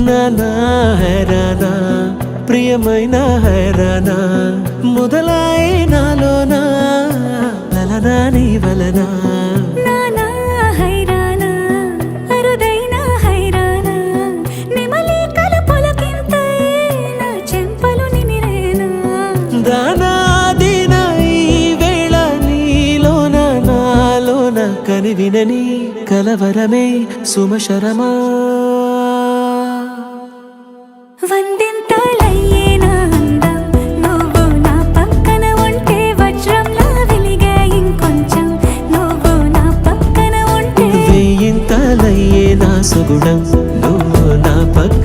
నానా హైరానా ప్రియమైన హైరానా మొదలాయి నాలోనా లలనా నీ వలనా నానా హైరానా అరుదైన హైరానా నెమలి కలుపులకింతై నా చెంపలు నిమిరేనా దానా దీనా ఈ వేళ నీలోన నాలోన కనివినని కలవరమే సుమశరమా వందింతలయ్యేనా అందం నువ్వు నా పక్కన ఉంటే వజ్రంలా వెలిగే ఇంకొంచెం నువ్వు నా పక్కన ఉంటే వేయింతలయ్యే నా సుగుణం నువ్వు నా పక్క